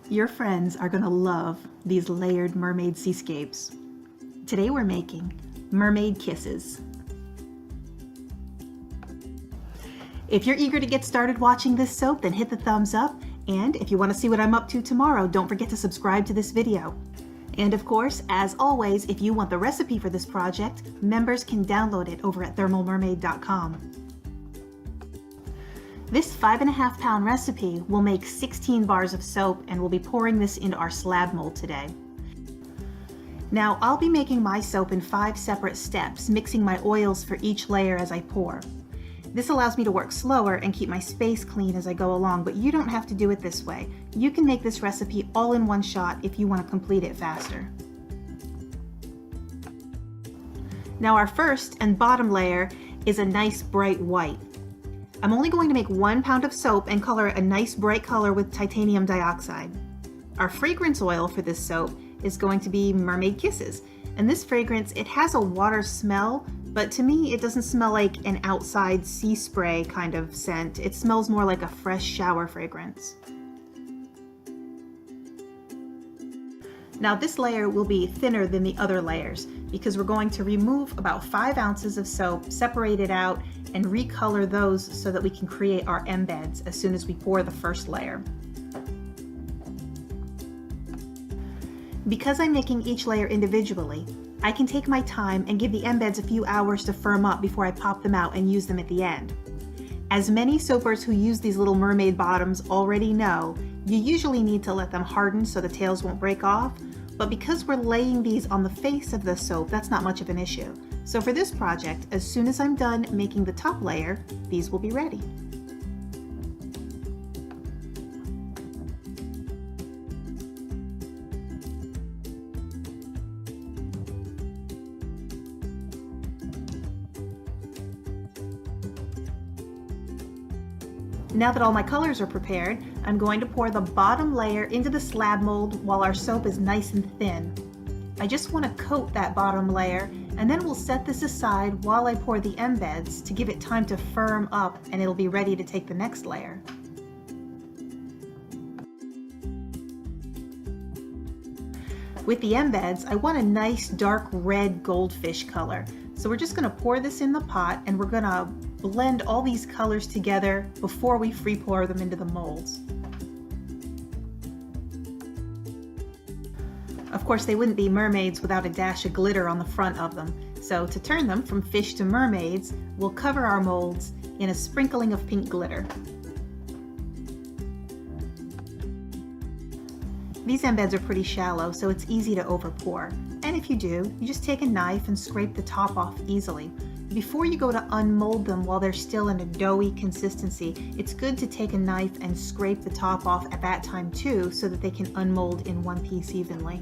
Your friends are going to love these layered mermaid seascapes. Today we're making Mermaid Kisses. If you're eager to get started watching this soap, then hit the thumbs up. And if you want to see what I'm up to tomorrow, don't forget to subscribe to this video. And of course, as always, if you want the recipe for this project, members can download it over at thermalmermaid.com. This 5.5 pound recipe will make 16 bars of soap, and we'll be pouring this into our slab mold today. Now, I'll be making my soap in 5 separate steps, mixing my oils for each layer as I pour. This allows me to work slower and keep my space clean as I go along, but you don't have to do it this way. You can make this recipe all in one shot if you want to complete it faster. Now, our first and bottom layer is a nice bright white. I'm only going to make 1 pound of soap and color it a nice bright color with titanium dioxide. Our fragrance oil for this soap is going to be Mermaid Kisses. And this fragrance, it has a water smell, but to me it doesn't smell like an outside sea spray kind of scent. It smells more like a fresh shower fragrance. Now this layer will be thinner than the other layers because we're going to remove about 5 ounces of soap, separate it out, and recolor those so that we can create our embeds as soon as we pour the first layer. Because I'm making each layer individually, I can take my time and give the embeds a few hours to firm up before I pop them out and use them at the end. As many soapers who use these little mermaid bottoms already know, you usually need to let them harden so the tails won't break off, but because we're laying these on the face of the soap, that's not much of an issue. So for this project, as soon as I'm done making the top layer, these will be ready. Now that all my colors are prepared, I'm going to pour the bottom layer into the slab mold while our soap is nice and thin. I just want to coat that bottom layer, and then we'll set this aside while I pour the embeds to give it time to firm up, and it'll be ready to take the next layer. With the embeds, I want a nice dark red goldfish color. So we're just going to pour this in the pot, and we're going to blend all these colors together before we free pour them into the molds. Of course, they wouldn't be mermaids without a dash of glitter on the front of them. So to turn them from fish to mermaids, we'll cover our molds in a sprinkling of pink glitter. These embeds are pretty shallow, so it's easy to overpour. And if you do, you just take a knife and scrape the top off easily. Before you go to unmold them while they're still in a doughy consistency, it's good to take a knife and scrape the top off at that time too, so that they can unmold in one piece evenly.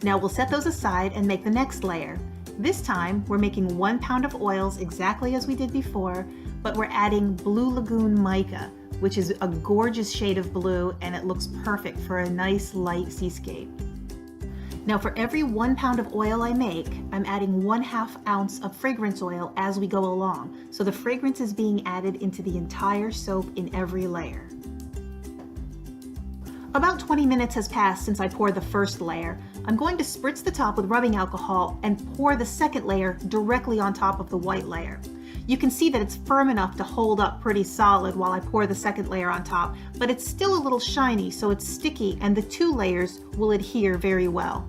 Now we'll set those aside and make the next layer. This time we're making 1 pound of oils exactly as we did before, but we're adding Blue Lagoon mica, which is a gorgeous shade of blue, and it looks perfect for a nice light seascape. Now for every 1 pound of oil I make, I'm adding 1/2 ounce of fragrance oil as we go along. So the fragrance is being added into the entire soap in every layer. About 20 minutes has passed since I poured the first layer. I'm going to spritz the top with rubbing alcohol and pour the second layer directly on top of the white layer. You can see that it's firm enough to hold up pretty solid while I pour the second layer on top, but it's still a little shiny, so it's sticky, and the 2 layers will adhere very well.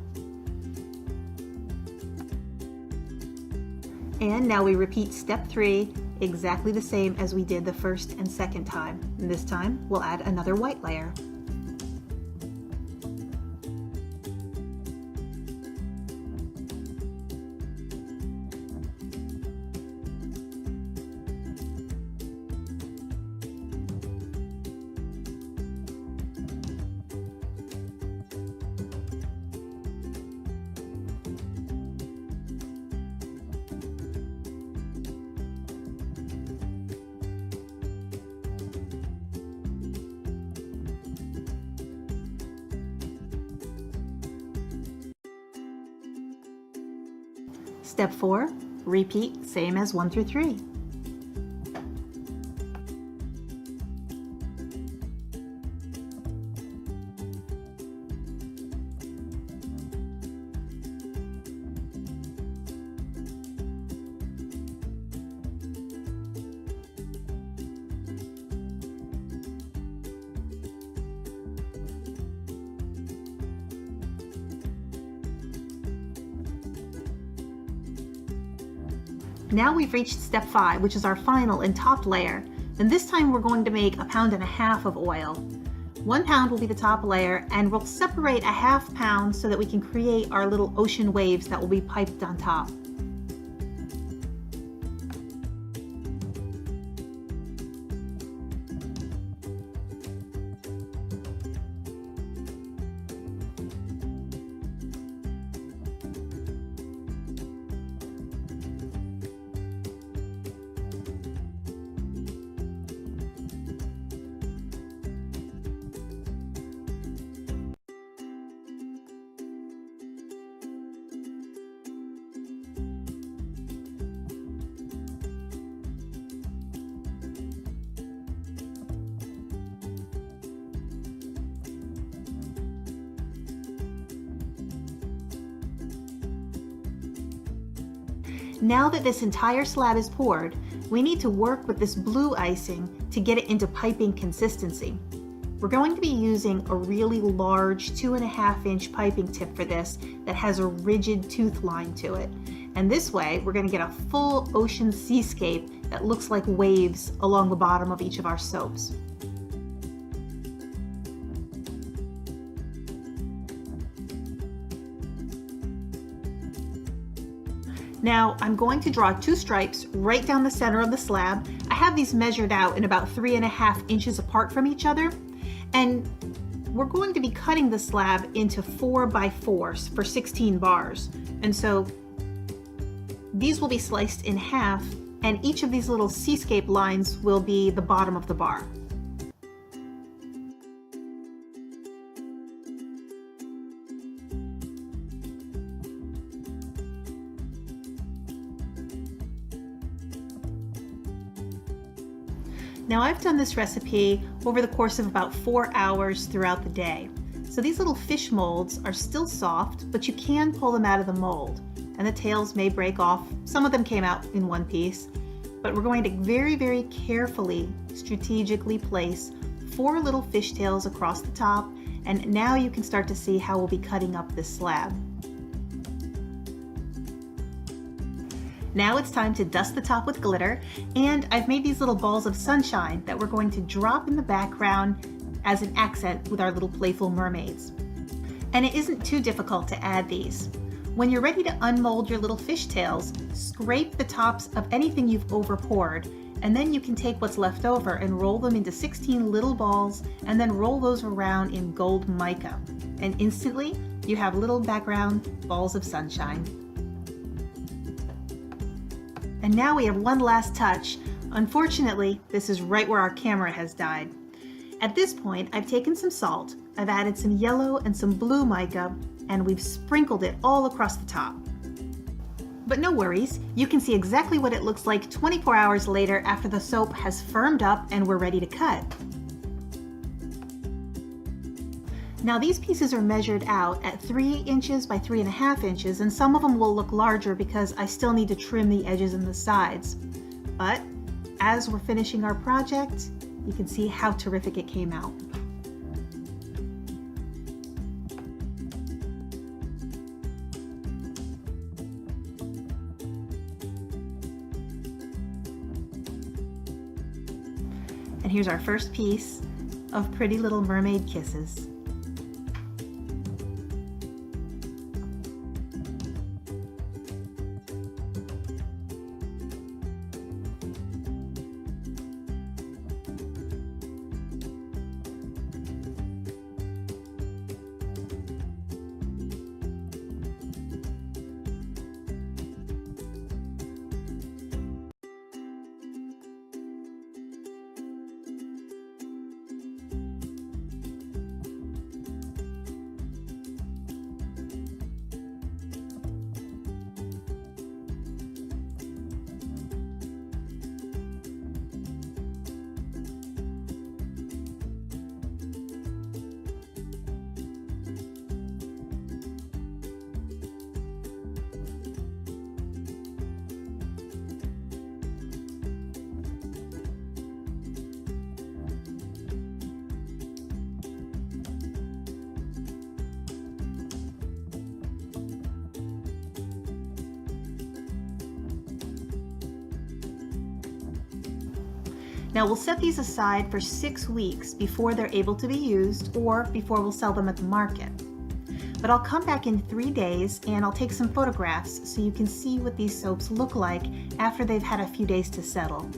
And now we repeat step 3, exactly the same as we did the first and second time. And this time we'll add another white layer. Step 4, repeat same as 1 through 3. Now we've reached step 5, which is our final and top layer. And this time we're going to make 1.5 pounds of oil. 1 pound will be the top layer, and we'll separate 1/2 pound so that we can create our little ocean waves that will be piped on top. Now that this entire slab is poured, we need to work with this blue icing to get it into piping consistency. We're going to be using a really large 2.5-inch piping tip for this that has a rigid tooth line to it. And this way, we're going to get a full ocean seascape that looks like waves along the bottom of each of our soaps. Now I'm going to draw 2 stripes right down the center of the slab. I have these measured out in about 3.5 inches apart from each other. And we're going to be cutting the slab into 4x4s for 16 bars. And so these will be sliced in half, and each of these little seascape lines will be the bottom of the bar. Now I've done this recipe over the course of about 4 hours throughout the day. So these little fish molds are still soft, but you can pull them out of the mold, and the tails may break off. Some of them came out in one piece, but we're going to very, very carefully, strategically place 4 little fish tails across the top, and now you can start to see how we'll be cutting up this slab. Now it's time to dust the top with glitter, and I've made these little balls of sunshine that we're going to drop in the background as an accent with our little playful mermaids. And it isn't too difficult to add these. When you're ready to unmold your little fish tails, scrape the tops of anything you've over poured, and then you can take what's left over and roll them into 16 little balls, and then roll those around in gold mica. And instantly, you have little background balls of sunshine. And now we have one last touch. Unfortunately, this is right where our camera has died. At this point, I've taken some salt, I've added some yellow and some blue mica, and we've sprinkled it all across the top. But no worries, you can see exactly what it looks like 24 hours later after the soap has firmed up and we're ready to cut. Now these pieces are measured out at 3 inches by 3.5 inches, and some of them will look larger because I still need to trim the edges and the sides. But as we're finishing our project, you can see how terrific it came out. And here's our first piece of Pretty Little Mermaid Kisses. Now we'll set these aside for 6 weeks before they're able to be used or before we'll sell them at the market. But I'll come back in 3 days and I'll take some photographs so you can see what these soaps look like after they've had a few days to settle.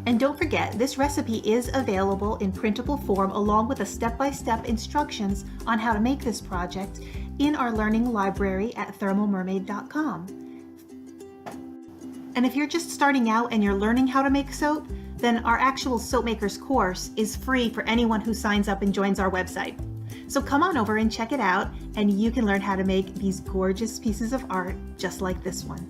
And don't forget, this recipe is available in printable form along with the step-by-step instructions on how to make this project in our learning library at thermalmermaid.com. And if you're just starting out and you're learning how to make soap, then our actual Soap Makers course is free for anyone who signs up and joins our website. So come on over and check it out, and you can learn how to make these gorgeous pieces of art just like this one.